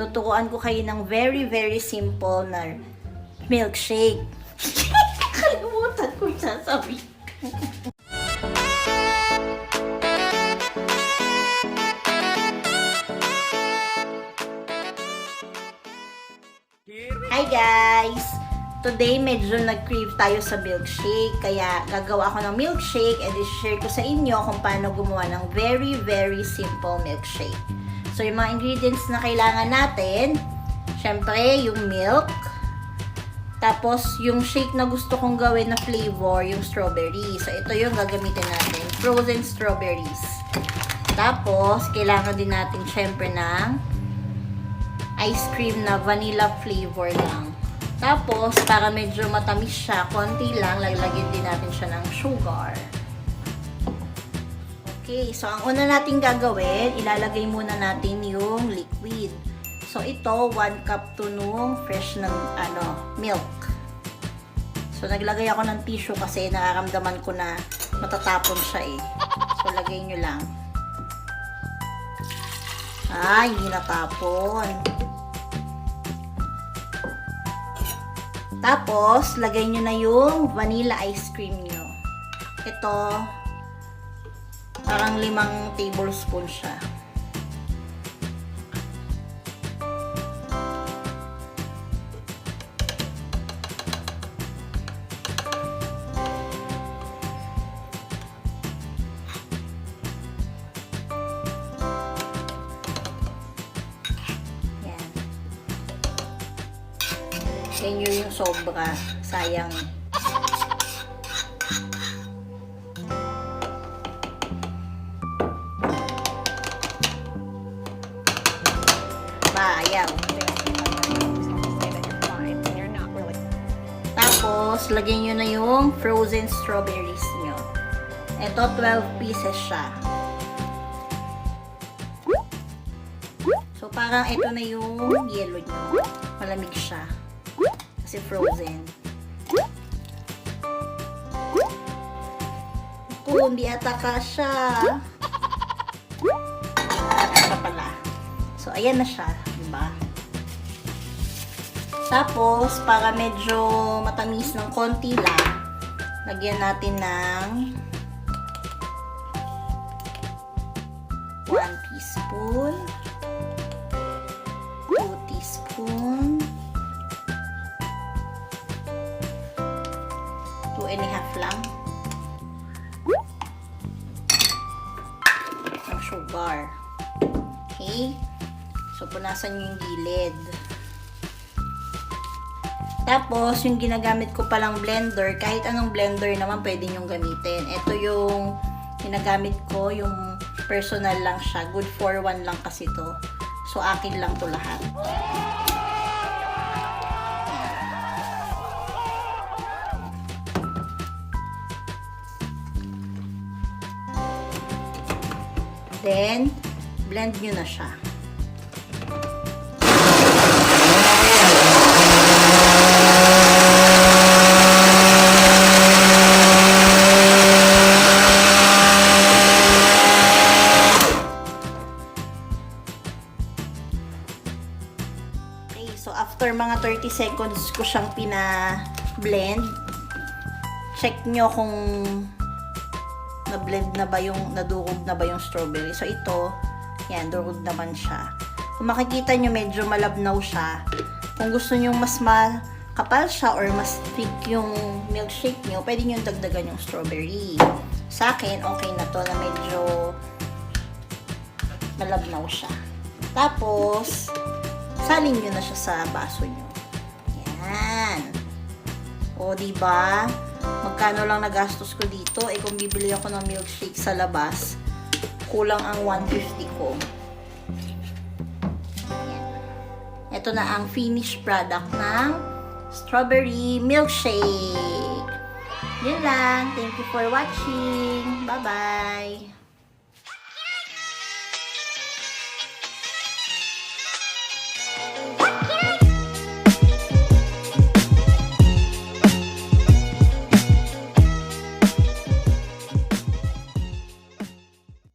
tuturuan ko kayo ng very simple na milkshake. Kalimutan ko yung sasabihin. Hi guys! Today medyo nag-crave tayo sa milkshake, kaya gagawa ako ng milkshake and i-share ko sa inyo kung paano gumawa ng very simple milkshake. So yung mga ingredients na kailangan natin, syempre yung milk, tapos yung shake na gusto kong gawin na flavor, yung strawberry. So ito yung gagamitin natin, frozen strawberries. Tapos kailangan din natin syempre ng ice cream na vanilla flavor lang. Tapos, para medyo matamis siya, konti lang, lalagyan din natin siya ng sugar. Okay, so ang una natin gagawin, ilalagay muna natin yung liquid. So ito, 1 cup to nung fresh ng milk. So naglagay ako ng tissue kasi nararamdaman ko na matatapon siya eh. So lagay nyo lang. Hindi natapon. Tapos, lagay nyo na yung vanilla ice cream nyo. Ito, parang 5 tablespoon siya. Yan yung sobra. Sayang. Ayaw. Tapos, lagyan nyo na yung frozen strawberries nyo. Ito, 12 pieces siya. So, parang ito na yung yellow nyo. Malamig siya. Kasi frozen. Hindi ataka siya. Ataka pala. So, ayan na siya. Diba? Tapos, para medyo matamis ng konti lang, lagyan natin ng 1 teaspoon, 2 teaspoon, 2.5 lang ng sugar. Okay? So, punasan nyo yung gilid. Tapos, yung ginagamit ko palang blender, kahit anong blender naman pwede nyong gamitin. Ito yung ginagamit ko, yung personal lang siya. Good for 1 lang kasi to. So, akin lang to lahat. Then, blend nyo na siya. Okay, so after mga 30 seconds ko siyang pina-blend, check nyo kung na-blend na ba yung, nadurog na ba yung strawberry. So, ito, yan, durog naman siya. Kung makikita nyo, medyo malabnaw siya. Kung gusto nyo mas makapal siya or mas thick yung milkshake nyo, pwede nyo dagdagan yung strawberry. Sa akin, okay na to na medyo malabnaw siya. Tapos, salin nyo na siya sa baso nyo. Yan. O, diba? Magkano lang nagastos ko dito? Eh, kung bibili ako ng milkshake sa labas, kulang ang 150 ko. Ayan. Ito na ang finished product ng strawberry milkshake. Yun lang. Thank you for watching. Bye-bye!